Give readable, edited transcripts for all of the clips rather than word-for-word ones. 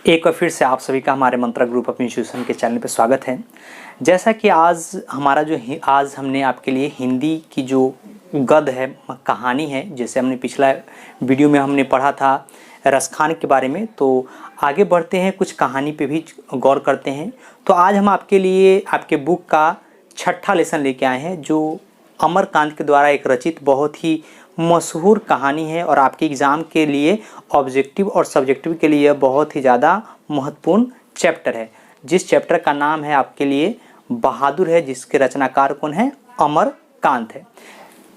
एक बार फिर से आप सभी का हमारे मंत्रा ग्रुप ऑफ इंस्टीट्यूशन के चैनल पर स्वागत है। जैसा कि आज हमारा आज हमने आपके लिए हिंदी की जो गद्य है, कहानी है, जैसे हमने पिछला वीडियो में हमने पढ़ा था रसखान के बारे में, तो आगे बढ़ते हैं, कुछ कहानी पे भी गौर करते हैं। तो आज हम आपके लिए आपके बुक का 6ठा लेसन लेके आए हैं, जो अमरकांत के द्वारा एक रचित बहुत ही मशहूर कहानी है और आपके एग्ज़ाम के लिए ऑब्जेक्टिव और सब्जेक्टिव के लिए बहुत ही ज़्यादा महत्वपूर्ण चैप्टर है, जिस चैप्टर का नाम है आपके लिए बहादुर है, जिसके रचनाकार कौन है? अमरकांत है।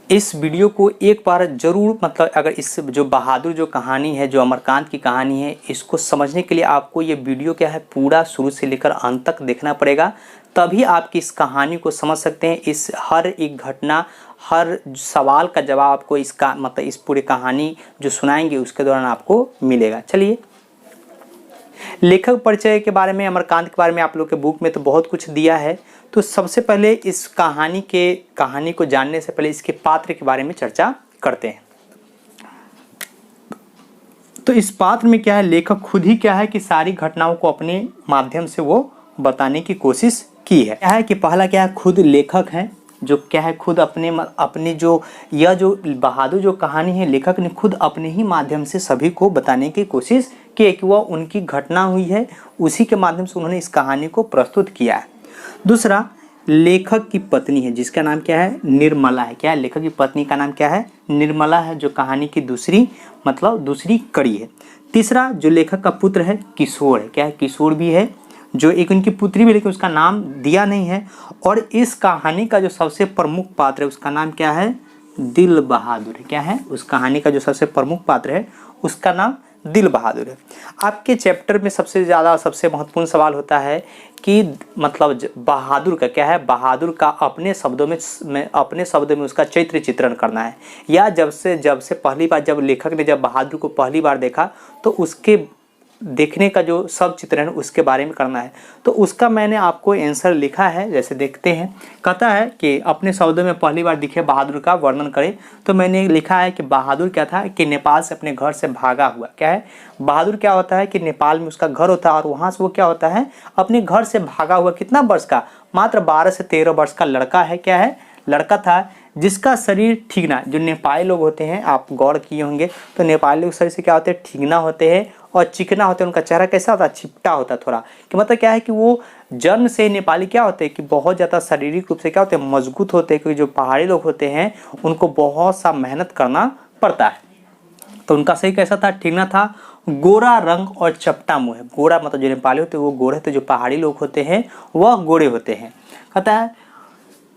इस वीडियो को एक बार ज़रूर अगर इस जो बहादुर जो कहानी है, जो अमरकांत की कहानी है, इसको समझने के लिए आपको ये वीडियो क्या है पूरा शुरू से लेकर अंत तक देखना पड़ेगा, तभी आप इस कहानी को समझ सकते हैं। इस हर एक घटना, हर सवाल का जवाब आपको इसका इस पूरी कहानी जो सुनाएंगे उसके दौरान आपको मिलेगा। चलिए, लेखक परिचय के बारे में, अमरकांत के बारे में आप लोग के बुक में तो बहुत कुछ दिया है। तो सबसे पहले इस कहानी को जानने से पहले इसके पात्र के बारे में चर्चा करते हैं। तो इस पात्र में क्या है, लेखक खुद ही क्या है कि सारी घटनाओं को अपने माध्यम से वो बताने की कोशिश की है। क्या है कि पहला क्या है, खुद लेखक है, जो क्या है खुद अपने जो यह जो बहादुर जो कहानी है, लेखक ने खुद अपने ही माध्यम से सभी को बताने की कोशिश की है कि वह उनकी घटना हुई है, उसी के माध्यम से उन्होंने इस कहानी को प्रस्तुत किया है। दूसरा, लेखक की पत्नी है, जिसका नाम क्या है? निर्मला है। क्या है? लेखक की पत्नी का नाम क्या है? निर्मला है, जो कहानी की दूसरी कड़ी है। तीसरा, जो लेखक का पुत्र है किशोर है। क्या है? किशोर भी है, जो एक उनकी पुत्री भी, लेकिन उसका नाम दिया नहीं है। और इस कहानी का जो सबसे प्रमुख पात्र है उसका नाम क्या है? दिल बहादुर है। क्या है? उस कहानी का जो सबसे प्रमुख पात्र है उसका नाम दिल बहादुर है। आपके चैप्टर में सबसे महत्वपूर्ण सवाल होता है कि बहादुर का क्या है? बहादुर का अपने शब्दों में उसका चरित्र चित्रण करना है, या जब से पहली बार जब लेखक ने जब बहादुर को पहली बार देखा तो उसके देखने का जो सब चित्रण उसके बारे में करना है। तो उसका मैंने आपको आंसर लिखा है, जैसे देखते हैं। कहता है कि अपने शब्दों में पहली बार दिखे बहादुर का वर्णन करें। तो मैंने लिखा है कि बहादुर क्या था कि नेपाल से अपने घर से भागा हुआ। क्या है? बहादुर क्या होता है कि नेपाल में उसका घर होता है और वहाँ से वो क्या होता है, अपने घर से भागा हुआ। कितना वर्ष का? मात्र 12 से 13 वर्ष का लड़का है। क्या है? लड़का था, जिसका शरीर ठीकना, जो नेपाली लोग होते हैं, आप गौर किए होंगे तो नेपाली लोग शरीर से क्या होते हैं? ठीकना होते हैं और चिकना होते हैं। उनका चेहरा कैसा होता है? चिपटा होता है थोड़ा। कि क्या है कि वो जन्म से नेपाली क्या होते हैं कि बहुत ज़्यादा शारीरिक रूप से क्या होते हैं? मजबूत होते हैं, क्योंकि जो पहाड़ी लोग होते हैं उनको बहुत सा मेहनत करना पड़ता है। तो उनका सही कैसा था? ठीकना था, गोरा रंग और चपटा मुँह है। गोरा जो नेपाली होते हैं वो गोरे होते, जो पहाड़ी लोग होते हैं वह गोरे होते हैं। कहता है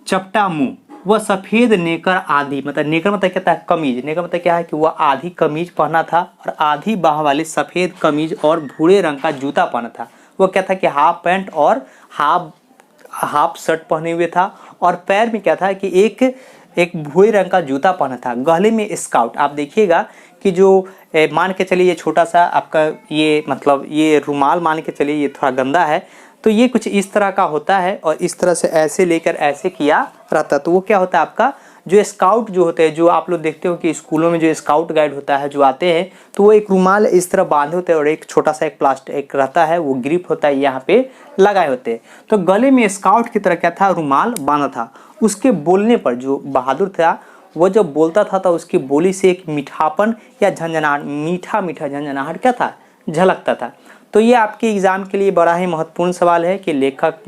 चपटा मुँह, वह सफ़ेद नेकर आधी नेकर कहता है कमीज। नेकर क्या है कि वह आधी कमीज पहना था और आधी बाह वाली सफ़ेद कमीज और भूरे रंग का जूता पहना था। वो क्या था कि हाफ पैंट और हाफ शर्ट पहने हुए था, और पैर में क्या था कि एक भूरे रंग का जूता पहना था। गले में स्काउट। आप देखिएगा कि जो मान के चलिए ये छोटा सा आपका ये रुमाल मान के चलिए ये थोड़ा गंदा है, तो ये कुछ इस तरह का होता है और इस तरह से ऐसे लेकर ऐसे किया रहता। तो वो क्या होता है आपका जो स्काउट जो होते हैं, जो आप लोग देखते हो कि स्कूलों में जो स्काउट गाइड होता है जो आते हैं, तो वो एक रुमाल इस तरह बांधे होते हैं और एक छोटा सा एक प्लास्टिक रहता है, वो ग्रिप होता है, यहाँ पे लगाए होते हैं। तो गले में स्काउट की तरह क्या था? रुमाल बांधा था। उसके बोलने पर जो बहादुर था वो जब बोलता था तो उसकी बोली से एक मीठापन या झंझनाहट, मीठा झंझनाहट क्या था? झलकता था। तो ये आपके एग्ज़ाम के लिए बड़ा ही महत्वपूर्ण सवाल है कि लेखक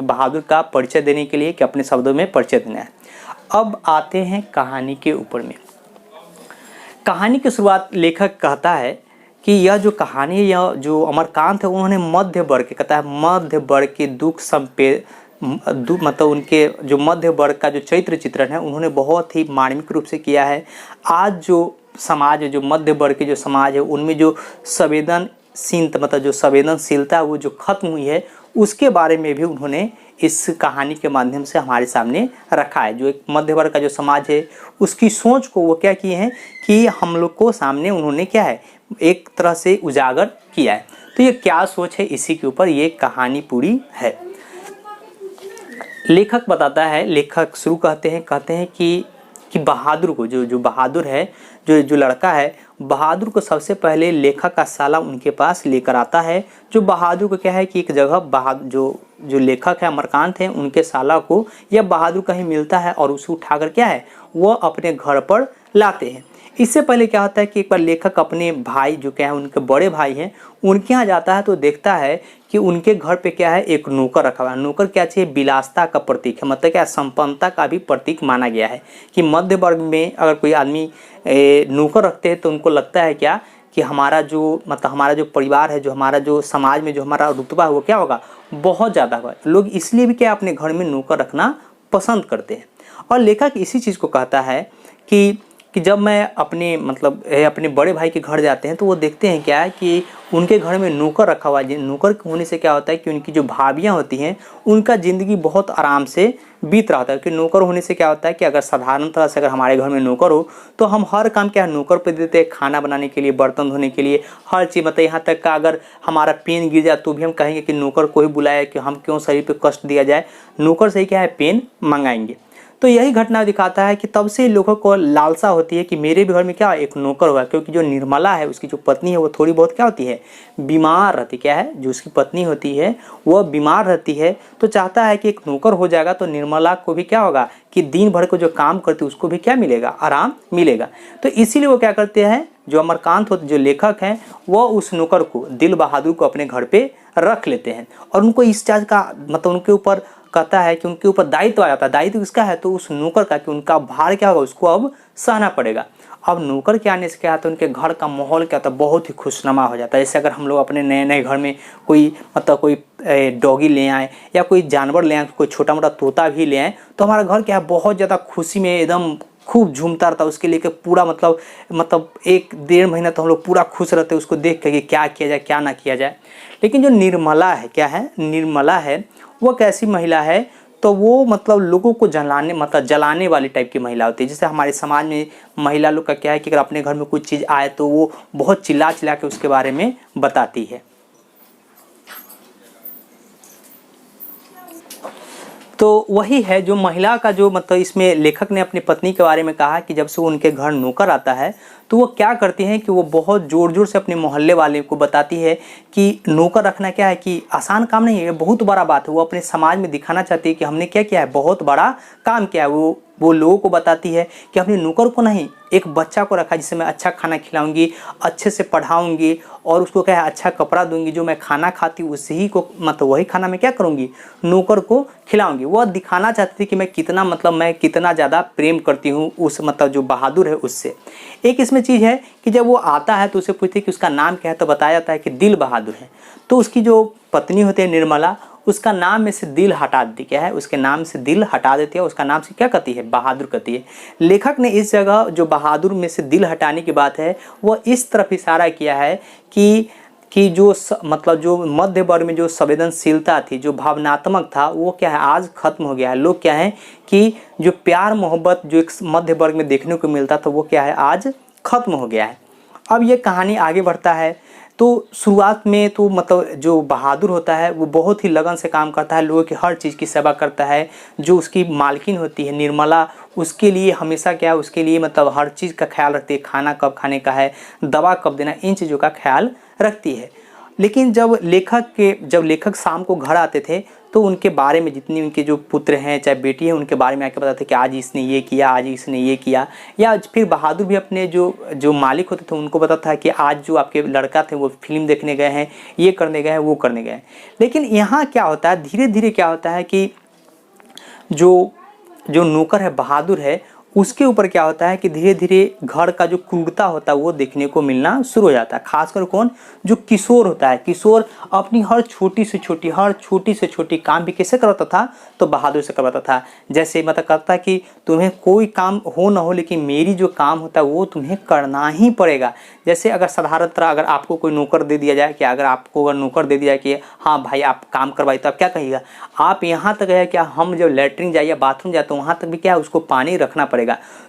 बहादुर का परिचय देने के लिए कि अपने शब्दों में परिचय देना है। अब आते हैं कहानी के ऊपर में। कहानी की शुरुआत लेखक कहता है कि यह जो कहानी है, यह जो अमरकांत है, उन्होंने मध्य वर्ग कहता है मध्य वर्ग के उनके जो मध्य वर्ग का जो चरित्र चित्रण है उन्होंने बहुत ही मार्मिक रूप से किया है। आज जो समाज है, जो मध्य वर्ग के जो समाज है, उनमें जो जो संवेदनशीलता वो जो खत्म हुई है, उसके बारे में भी उन्होंने इस कहानी के माध्यम से हमारे सामने रखा है। जो एक मध्य वर्ग का जो समाज है उसकी सोच को वो क्या किए हैं कि हम लोग को सामने उन्होंने क्या है एक तरह से उजागर किया है। तो ये क्या सोच है, इसी के ऊपर ये कहानी पूरी है। लेखक बताता है, लेखक शुरू कहते हैं कि बहादुर को जो बहादुर है, जो लड़का है, बहादुर को सबसे पहले लेखक का साला उनके पास लेकर आता है। जो बहादुर को क्या है कि एक जगह जो लेखक है अमरकांत है उनके साला को यह बहादुर कहीं मिलता है और उसे उठाकर क्या है वो अपने घर पर लाते हैं। इससे पहले क्या होता है कि एक बार लेखक अपने भाई जो क्या है उनके बड़े भाई हैं उनके यहाँ जाता है तो देखता है कि उनके घर पे क्या है एक नौकर रखा हुआ है। नौकर क्या चाहिए, विलासिता का प्रतीक है, मतलब क्या संपन्नता का भी प्रतीक माना गया है कि मध्य वर्ग में अगर कोई आदमी नौकर रखते हैं तो उनको लगता है क्या कि हमारा जो परिवार है, जो हमारा जो समाज में जो हमारा रुतबा है वो क्या होगा, बहुत ज़्यादा होगा। लोग इसलिए भी क्या अपने घर में नौकर रखना पसंद करते हैं। और लेखक इसी चीज़ को कहता है कि जब मैं अपने बड़े भाई के घर जाते हैं तो वो देखते हैं क्या है कि उनके घर में नौकर रखा हुआ है। नौकर होने से क्या होता है कि उनकी जो भाभियाँ होती हैं उनका ज़िंदगी बहुत आराम से बीत रहा होता है। कि नौकर होने से क्या होता है कि अगर साधारण तरह से अगर हमारे घर में नौकर हो तो हम हर काम क्या है नौकर पे देते हैं, खाना बनाने के लिए, बर्तन धोने के लिए, हर चीज़। मतलब यहाँ तक का अगर हमारा पेन गिर जाए तो भी हम कहेंगे कि नौकर को ही बुलाया, कि हम क्यों शरीर पे कष्ट दिया जाए, नौकर से ही क्या है पेन मंगाएंगे। तो यही घटना दिखाता है कि तब से लोगों को लालसा होती है कि मेरे भी घर में क्या एक नौकर हुआ। क्योंकि जो निर्मला है उसकी जो पत्नी है वो थोड़ी बहुत क्या होती है, बीमार रहती, क्या है जो उसकी पत्नी होती है वह बीमार रहती है। तो चाहता है कि एक नौकर हो जाएगा तो निर्मला को भी क्या होगा कि दिन भर को जो काम करती है उसको भी क्या मिलेगा, आराम मिलेगा। तो इसीलिए वो क्या करते हैं, जो अमरकांत होते जो लेखक हैं वह उस नौकर को, दिल बहादुर को अपने घर पे रख लेते हैं। और उनको इस चीज़ का मतलब उनके ऊपर कहता है कि उनके ऊपर दायित्व आ जाता है। दायित्व किसका है, तो उस नौकर का, कि उनका भार क्या होगा उसको अब सहना पड़ेगा। अब नौकर के आने से क्या होता है, उनके घर का माहौल क्या होता है, बहुत ही खुशनुमा हो जाता है। जैसे अगर हम लोग अपने नए नए घर में कोई डॉगी ले आए या कोई जानवर ले आए, कोई छोटा मोटा तोता भी ले आए, तो हमारा घर क्या है बहुत ज़्यादा खुशी में एकदम खूब झूमता रहता है। उसके लिए पूरा मतलब 1-1.5 महीना तो हम लोग पूरा खुश रहते हैं उसको देख कर कि क्या किया जाए क्या ना किया जाए। लेकिन जो निर्मला है, क्या है, निर्मला है, वो कैसी महिला है, तो वो मतलब लोगों को जलाने वाली टाइप की महिला होती है। जैसे हमारे समाज में महिला लोग का क्या है कि अगर अपने घर में कुछ चीज़ आए तो वो बहुत चिल्ला के उसके बारे में बताती है। तो वही है जो महिला का जो इसमें लेखक ने अपनी पत्नी के बारे में कहा कि जब से वो उनके घर नौकर आता है तो वो क्या करती हैं कि वो बहुत ज़ोर ज़ोर से अपने मोहल्ले वाले को बताती है कि नौकर रखना क्या है कि आसान काम नहीं है, बहुत बड़ा बात है। वो अपने समाज में दिखाना चाहती है कि हमने क्या किया है, बहुत बड़ा काम किया है। वो लोगों को बताती है कि अपने नौकर को नहीं, एक बच्चा को रखा जिसे मैं अच्छा खाना खिलाऊंगी, अच्छे से पढ़ाऊंगी और उसको क्या है अच्छा कपड़ा दूंगी। जो मैं खाना खाती हूँ उसी को वही खाना मैं क्या करूँगी, नौकर को खिलाऊंगी। वह दिखाना चाहती थी कि मैं कितना ज़्यादा प्रेम करती हूँ उस जो बहादुर है उससे। एक इसमें चीज़ है कि जब वो आता है तो उसे पूछती है कि उसका नाम क्या है, तो बताया जाता है कि दिल बहादुर है। तो उसकी जो पत्नी होती है निर्मला, उसका नाम में से दिल हटा देती, क्या है उसके नाम से दिल हटा देती है, उसका नाम से क्या कहती है, बहादुर कहती है। लेखक ने इस जगह जो बहादुर में से दिल हटाने की बात है वह इस तरफ इशारा किया है कि जो जो मध्य वर्ग में जो संवेदनशीलता थी, जो भावनात्मक था, वो क्या है आज खत्म हो गया है। लोग क्या है कि जो प्यार मोहब्बत जो एक मध्य वर्ग में देखने को मिलता था वो क्या है आज खत्म हो गया है। अब ये कहानी आगे बढ़ता है तो शुरुआत में तो जो बहादुर होता है वो बहुत ही लगन से काम करता है, लोगों की हर चीज़ की सेवा करता है। जो उसकी मालकिन होती है निर्मला, उसके लिए हमेशा क्या है, उसके लिए हर चीज़ का ख्याल रखती है, खाना कब खाने का है, दवा कब देना, इन चीज़ों का ख्याल रखती है। लेकिन जब लेखक शाम को घर आते थे तो उनके बारे में जितनी उनके जो पुत्र हैं चाहे बेटी हैं उनके बारे में आके बताते कि आज इसने ये किया, आज इसने ये किया। या फिर बहादुर भी अपने जो मालिक होते थे उनको बताता है कि आज जो आपके लड़का थे वो फिल्म देखने गए हैं, ये करने गए हैं, वो करने गए हैं। लेकिन यहाँ क्या होता है, धीरे धीरे क्या होता है कि जो नौकर है बहादुर है उसके ऊपर क्या होता है कि धीरे धीरे घर का जो क्रूरता होता है वो देखने को मिलना शुरू हो जाता है। खासकर कौन, जो किशोर होता है, किशोर अपनी हर छोटी से छोटी काम भी कैसे करवाता था, तो बहादुर से करवाता था। जैसे कहता है कि तुम्हें कोई काम हो ना हो लेकिन मेरी जो काम होता है वो तुम्हें करना ही पड़ेगा। जैसे अगर साधारणतः अगर आपको कोई नौकर दे दिया जाए, कि अगर नौकर दे दिया जाए कि हाँ भाई आप काम करवाइए, तो आप क्या कहिएगा, आप यहाँ तक है क्या, हम जब लेटरिन जाइए बाथरूम जाए तो वहाँ तक भी क्या है उसको पानी रखना पड़ेगा।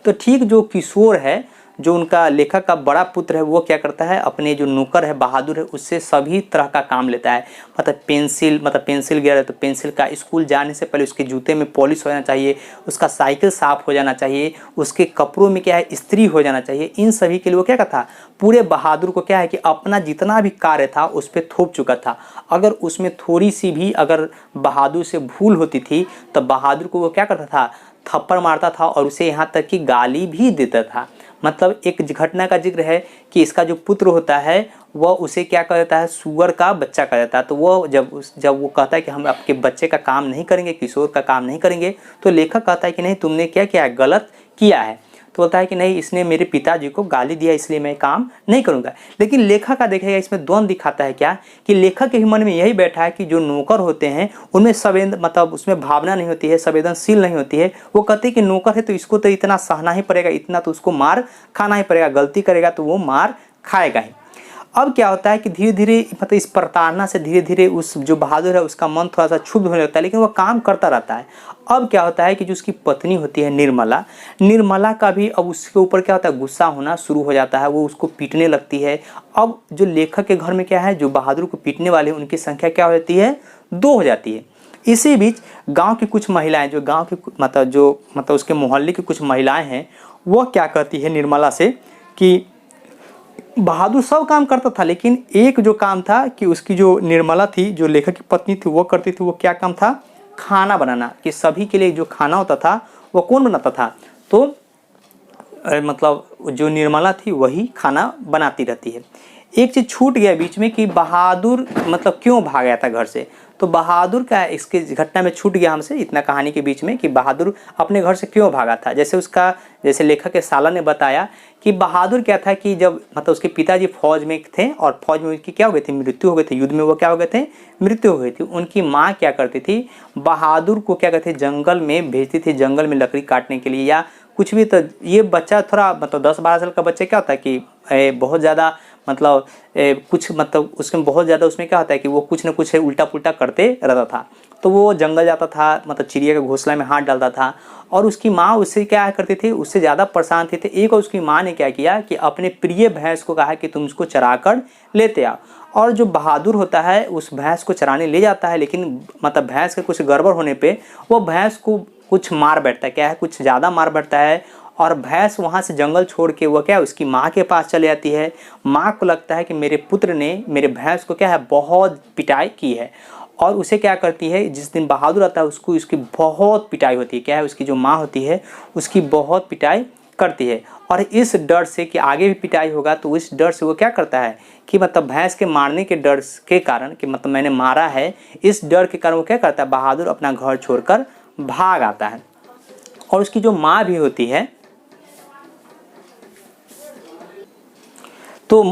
तो ठीक जो किशोर है, जो उनका लेखक का बड़ा पुत्र है वो क्या करता है, अपने जो नौकर है बहादुर है उससे सभी तरह का काम लेता है। मतलब पेंसिल गिरा है तो पेंसिल का, स्कूल जाने से पहले उसके जूते में पॉलिश हो जाना चाहिए, उसका साइकिल साफ हो जाना चाहिए, उसके कपड़ों में क्या है इस्त्री हो जाना चाहिए। इन सभी के लिए वो क्या करता, पूरे बहादुर को क्या है कि अपना जितना भी कार्य था उस पर थोप चुका था। अगर उसमें थोड़ी सी भी अगर बहादुर से भूल होती थी तो बहादुर को वो क्या करता था, थप्पड़ मारता था और उसे यहाँ तक कि गाली भी देता था। मतलब एक घटना का जिक्र है कि इसका जो पुत्र होता है वह उसे क्या कर देता है, सुअर का बच्चा कर देता है। तो वो जब वो कहता है कि हम आपके बच्चे का काम नहीं करेंगे, किशोर का काम नहीं करेंगे, तो लेखक कहता है कि नहीं तुमने क्या किया है, गलत किया है। तो बोलता है कि नहीं इसने मेरे पिताजी को गाली दिया इसलिए मैं काम नहीं करूँगा। लेकिन लेखक का देखेगा इसमें द्वंद्व दिखाता है क्या, कि लेखक के मन में यही बैठा है कि जो नौकर होते हैं उनमें मतलब उसमें भावना नहीं होती है, संवेदनशील नहीं होती है। वो कहते हैं कि नौकर है तो इसको तो इतना सहना ही पड़ेगा, इतना तो उसको मार खाना ही पड़ेगा, गलती करेगा तो वो मार खाएगा ही। अब क्या होता है कि धीरे धीरे मतलब इस प्रताड़ना से धीरे धीरे उस जो बहादुर है उसका मन थोड़ा सा क्षुब्ध होने लगता है, लेकिन वह काम करता रहता है। अब क्या होता है कि जो उसकी पत्नी होती है निर्मला का भी अब उसके ऊपर क्या होता है, गुस्सा होना शुरू हो जाता है, वो उसको पीटने लगती है। अब जो लेखक के घर में क्या है, जो बहादुर को पीटने वाले उनकी संख्या क्या होती है, 2 हो जाती है। इसी बीच गांव की कुछ महिलाएं, जो गांव की मतलब उसके मोहल्ले की कुछ महिलाएं हैं, वह क्या कहती है निर्मला से कि बहादुर सब काम करता था, लेकिन एक जो काम था कि उसकी जो निर्मला थी, जो लेखक की पत्नी थी, वो करती थी। वो क्या काम था, खाना बनाना, कि सभी के लिए जो खाना होता था वो कौन बनाता था, तो मतलब जो निर्मला थी वही खाना बनाती रहती है। एक चीज़ छूट गया बीच में कि बहादुर मतलब क्यों भाग गया था घर से। तो बहादुर का इसके घटना में छूट गया हमसे इतना कहानी के बीच में कि बहादुर अपने घर से क्यों भागा था। जैसे लेखक के साला ने बताया कि बहादुर क्या था कि जब मतलब उसके पिताजी फौज में थे और फौज में उनकी क्या हो गई थी, मृत्यु हो गई थी, युद्ध में वो क्या हो गए थे, मृत्यु हो गई थी। उनकी माँ क्या करती थी, बहादुर को क्या कहते जंगल में भेजती थी, जंगल में लकड़ी काटने के लिए या कुछ भी। तो ये बच्चा थोड़ा मतलब 10-12 साल का बच्चा क्या होता है कि बहुत ज़्यादा मतलब कुछ मतलब उसमें बहुत ज़्यादा उसमें क्या होता है कि वो कुछ ना कुछ उल्टा पुल्टा करते रहता था। तो वो जंगल जाता था, मतलब चिड़िया के घोंसला में हाथ डालता था और उसकी माँ उससे क्या करती थी, उससे ज़्यादा परेशान थे। एक और उसकी माँ ने क्या किया कि अपने प्रिय भैंस को कहा कि तुम उसको चरा कर लेते आओ। और जो बहादुर होता है उस भैंस को चराने ले जाता है, लेकिन मतलब भैंस के कुछ गड़बड़ होने पे वो भैंस को कुछ मार बैठता है, क्या है कुछ ज़्यादा मार बैठता है और भैंस वहाँ से जंगल छोड़ के वो क्या उसकी माँ के पास चले जाती है। माँ को लगता है कि मेरे पुत्र ने मेरे भैंस को क्या है बहुत पिटाई की है और उसे क्या करती है, जिस दिन बहादुर आता है उसको इसकी बहुत पिटाई होती है, क्या है उसकी जो माँ होती है उसकी बहुत पिटाई करती है। और इस डर से कि आगे भी पिटाई होगा तो इस डर से वो क्या करता है कि मतलब भैंस के मारने के डर के कारण कि मतलब मैंने मारा है, इस डर के कारण वो क्या करता है, बहादुर अपना घर छोड़कर भाग आता है। और उसकी जो माँ भी होती है तो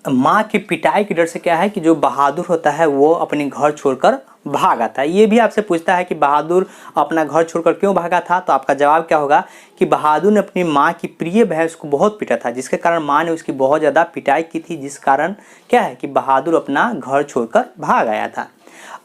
माँ की पिटाई के डर से क्या है कि जो बहादुर होता है वो अपने घर छोड़कर भाग आता है। ये भी आपसे पूछता है कि बहादुर अपना घर छोड़कर क्यों भागा था, तो आपका जवाब क्या होगा कि बहादुर ने अपनी माँ की प्रिय भैंस को बहुत पीटा था, जिसके कारण माँ ने उसकी बहुत ज़्यादा पिटाई की थी, जिस कारण क्या है कि बहादुर अपना घर छोड़कर भाग आया था।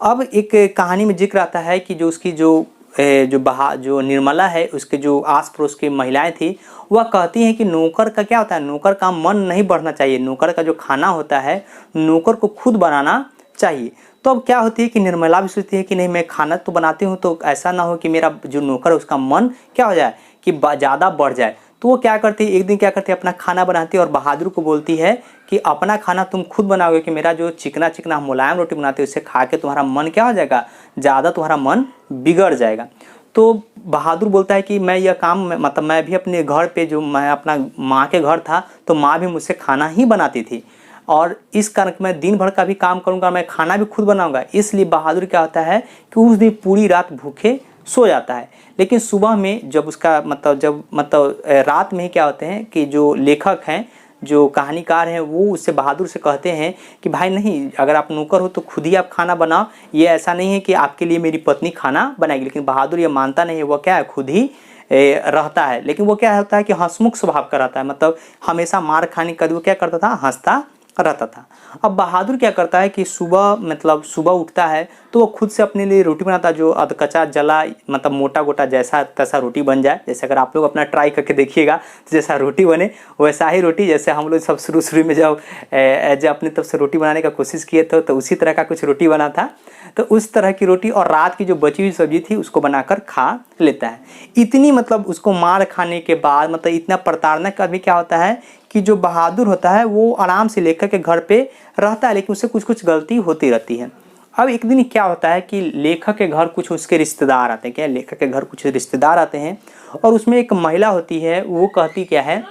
अब एक कहानी में जिक्र आता है कि जो उसकी जो निर्मला है उसके जो आस पड़ोस की महिलाएं थी वह कहती हैं कि नौकर का क्या होता है, नौकर का मन नहीं बढ़ना चाहिए, नौकर का जो खाना होता है नौकर को खुद बनाना चाहिए। तो अब क्या होती है कि निर्मला भी सोचती है कि नहीं मैं खाना तो बनाती हूँ तो ऐसा ना हो कि मेरा जो नौकर है उसका मन क्या हो जाए कि ज़्यादा बढ़ जाए। तो वो क्या करती है, एक दिन क्या करती है अपना खाना बनाती है और बहादुर को बोलती है कि अपना खाना तुम खुद बनाओगे कि मेरा जो चिकना चिकना मुलायम रोटी बनाते हो उससे खा के तुम्हारा मन क्या हो जाएगा, ज़्यादा तुम्हारा मन बिगड़ जाएगा। तो बहादुर बोलता है कि मैं यह काम मतलब मैं भी अपने घर पे जो मैं अपना माँ के घर था तो माँ भी मुझसे खाना ही बनाती थी और इस कारण मैं दिन भर का भी काम करूँगा, मैं खाना भी खुद बनाऊँगा। इसलिए बहादुर क्या होता है कि उस दिन पूरी रात भूखे सो जाता है। लेकिन सुबह में जब उसका मतलब रात में ही क्या होते हैं कि जो लेखक हैं जो कहानीकार हैं वो उससे बहादुर से कहते हैं कि भाई नहीं, अगर आप नौकर हो तो खुद ही आप खाना बनाओ, ये ऐसा नहीं है कि आपके लिए मेरी पत्नी खाना बनाएगी। लेकिन बहादुर ये मानता नहीं है, वो क्या है खुद ही रहता है। लेकिन वो क्या होता है कि हंसमुख स्वभाव का रहता है, मतलब हमेशा मार खाने का वो क्या करता था, हंसता रहता था। अब बहादुर क्या करता है कि सुबह मतलब सुबह उठता है तो वो खुद से अपने लिए रोटी बनाता है, जो अधकच्चा जला मतलब मोटा गोटा जैसा तैसा रोटी बन जाए। जैसे अगर आप लोग अपना ट्राई करके देखिएगा तो जैसा रोटी बने वैसा ही रोटी, जैसे हम लोग सब शुरू में जब अपनी तरफ से रोटी बनाने का कोशिश किए थे तो उसी तरह का कुछ रोटी बना था। तो उस तरह की रोटी और रात की जो बची हुई सब्जी थी उसको बनाकर खा लेता है। इतनी मतलब उसको मार खाने के बाद मतलब इतना प्रताड़ना का भी क्या होता है कि जो बहादुर होता है वो आराम से लेखक के घर पे रहता है, लेकिन उससे कुछ कुछ गलती होती रहती है। अब एक दिन क्या होता है कि लेखक के घर कुछ उसके रिश्तेदार आते हैं। क्या लेखक के घर कुछ रिश्तेदार आते हैं और उसमें एक महिला होती है, वो कहती क्या है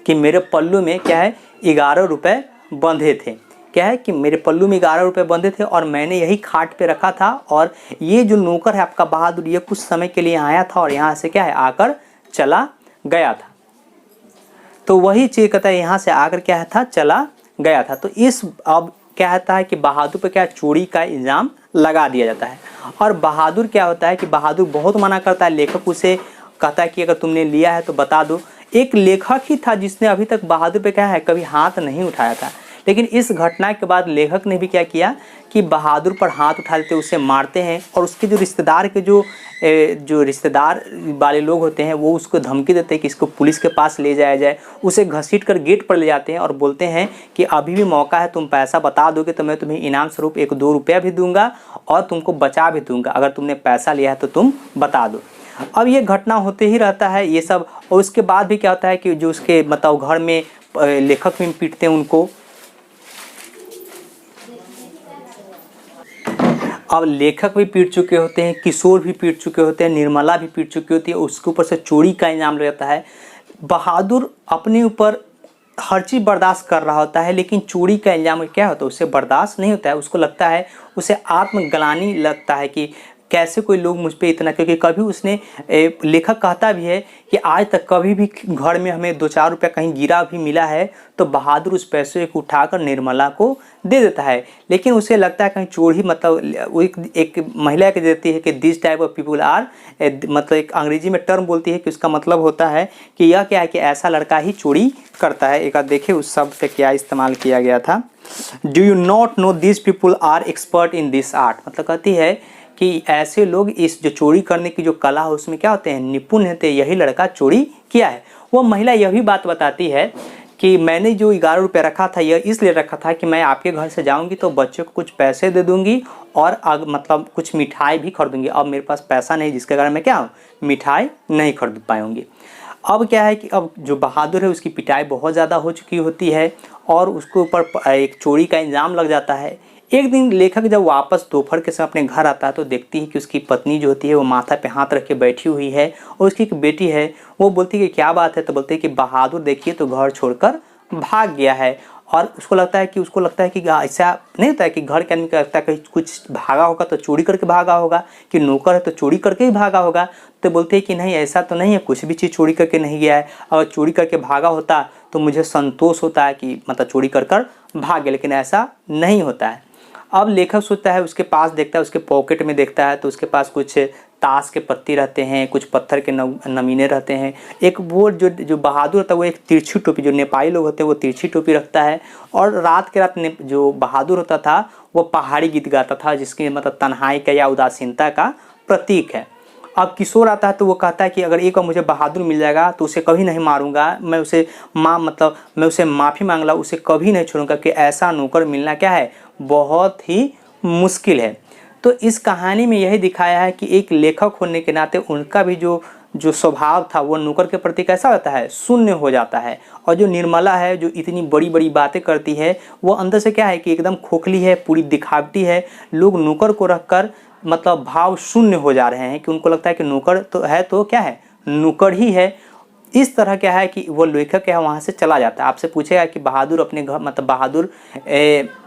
कि मेरे पल्लू में क्या है 11 रुपये बंधे थे। क्या है कि मेरे पल्लू में 11 रुपये बंधे थे और मैंने यही खाट पे रखा था, और ये जो नौकर है आपका बहादुर ये कुछ समय के लिए आया था और यहाँ से क्या है आकर चला गया था। तो वही चीज कहता है यहाँ से आकर क्या था चला गया था। तो इस अब क्या होता है कि बहादुर पे क्या चोरी का इल्ज़ाम लगा दिया जाता है। और बहादुर क्या होता है कि बहादुर बहुत मना करता है, लेखक उसे कहता है कि अगर तुमने लिया है तो बता दो। एक लेखक ही था जिसने अभी तक बहादुर पे क्या है कभी हाथ नहीं उठाया था, लेकिन इस घटना के बाद लेखक ने भी क्या किया कि बहादुर पर हाथ उठा देते, उसे मारते हैं। और उसके जो रिश्तेदार के जो रिश्तेदार वाले लोग होते हैं वो उसको धमकी देते हैं कि इसको पुलिस के पास ले जाया जाए। उसे घसीट कर गेट पर ले जाते हैं और बोलते हैं कि अभी भी मौका है, तुम पैसा बता दोगे तो मैं तुम्हें इनाम स्वरूप 1-2 रुपया भी दूंगा और तुमको बचा भी दूंगा, अगर तुमने पैसा लिया है तो तुम बता दो। अब ये घटना होते ही रहता है ये सब। और उसके बाद भी क्या होता है कि जो उसके मतलब घर में लेखक भी पीटते हैं उनको। अब लेखक भी पीट चुके होते हैं, किशोर भी पीट चुके होते हैं, निर्मला भी पीट चुकी होती है, उसके ऊपर से चोरी का इल्ज़ाम रहता है। बहादुर अपने ऊपर हर चीज़ बर्दाश्त कर रहा होता है, लेकिन चोरी का इल्ज़ाम क्या होता है उससे बर्दाश्त नहीं होता है। उसको लगता है, उसे आत्मग्लानि लगता है कि कैसे कोई लोग मुझ पे इतना, क्योंकि कभी उसने लेखक कहता भी है कि आज तक कभी भी घर में हमें 2-4 रुपया कहीं गिरा भी मिला है तो बहादुर उस पैसे को उठाकर निर्मला को दे देता है। लेकिन उसे लगता है कहीं चोरी मतलब वो एक महिला के देती है कि this type of people are मतलब एक अंग्रेजी में टर्म बोलती है कि उसका मतलब होता है कि यह क्या है कि ऐसा लड़का ही चोरी करता है। एक देखिए उस शब्द का क्या इस्तेमाल किया गया था, do you not know this people are expert in this art. मतलब कहती है कि ऐसे लोग इस जो चोरी करने की जो कला है उसमें क्या होते हैं निपुण होते हैं, यही लड़का चोरी किया है। वो महिला यह भी बात बताती है कि मैंने जो 11 रुपये रखा था यह इसलिए रखा था कि मैं आपके घर से जाऊंगी तो बच्चों को कुछ पैसे दे दूंगी और मतलब कुछ मिठाई भी खरीदूंगी। अब मेरे पास पैसा नहीं जिसके कारण मैं क्या मिठाई नहीं खरीद पाऊंगी। अब क्या है कि अब जो बहादुर है उसकी पिटाई बहुत ज़्यादा हो चुकी होती है और उसके ऊपर एक चोरी का इल्ज़ाम लग जाता है। एक दिन लेखक जब वापस दोपहर के समय अपने घर आता है तो देखती है कि उसकी पत्नी जो होती है वो माथा पे हाथ रख के बैठी हुई है और उसकी एक बेटी है। वो बोलती है कि क्या बात है, तो बोलते हैं कि बहादुर देखिए तो घर छोड़कर भाग गया है। और उसको लगता है कि ऐसा नहीं होता है कि घर के आदमी का लगता है कि कुछ भागा होगा तो चोरी करके भागा होगा, कि नौकर है तो चोरी करके ही भागा होगा। तो बोलते हैं कि नहीं ऐसा तो नहीं है, कुछ भी चीज़ चोरी करके नहीं गया है। अगर चोरी करके भागा होता तो मुझे संतोष होता है कि मतलब चोरी कर भाग गया, लेकिन ऐसा नहीं होता है। अब लेखक सोचता है, उसके पास देखता है, उसके पॉकेट में देखता है तो उसके पास कुछ ताश के पत्ती रहते हैं, कुछ पत्थर के नमीने रहते हैं। एक वो जो बहादुर होता है वो एक तिरछी टोपी, जो नेपाली लोग होते हैं वो तिरछी टोपी रखता है। और रात के रात जो बहादुर होता था वो पहाड़ी गीत गाता था जिसकी मतलब तन्हाई का या उदासीनता का प्रतीक है। अब किशोर आता है तो वो कहता है कि अगर एक बार मुझे बहादुर मिल जाएगा तो उसे कभी नहीं मारूंगा, मैं उसे मैं उसे माफ़ी मांग ला, उसे कभी नहीं छोड़ूंगा, कि ऐसा नौकर मिलना क्या है बहुत ही मुश्किल है। तो इस कहानी में यही दिखाया है कि एक लेखक होने के नाते उनका भी जो स्वभाव था वो नौकर के प्रति कैसा होता है, शून्य हो जाता है। और जो निर्मला है जो इतनी बड़ी बड़ी बातें करती है वो अंदर से क्या है कि एकदम खोखली है, पूरी दिखावटी है। लोग नौकर को रखकर मतलब भाव शून्य हो जा रहे हैं कि उनको लगता है कि नौकर तो है तो क्या है नौकर ही है। इस तरह क्या है कि वो लेखक है वहाँ से चला जाता है। आपसे पूछेगा कि बहादुर अपने घर मतलब बहादुर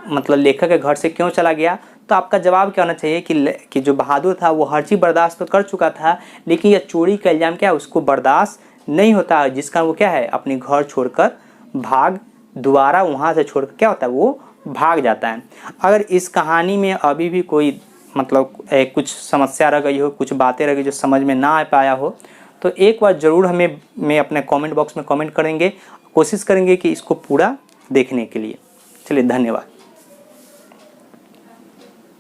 मतलब लेखक के घर से क्यों चला गया, तो आपका जवाब क्या होना चाहिए कि जो बहादुर था वो हर चीज़ बर्दाश्त तो कर चुका था, लेकिन यह चोरी का इल्ज़ाम क्या है उसको बर्दाश्त नहीं होता, जिसका वो क्या है अपने घर छोड़कर दोबारा वहाँ से छोड़कर क्या होता है वो भाग जाता है। अगर इस कहानी में अभी भी कोई मतलब कुछ समस्या रह गई हो, कुछ बातें रह गई जो समझ में ना आ पाया हो, तो एक बार ज़रूर मैं अपने कमेंट बॉक्स में कमेंट करेंगे, कोशिश करेंगे कि इसको पूरा देखने के लिए। चलिए धन्यवाद।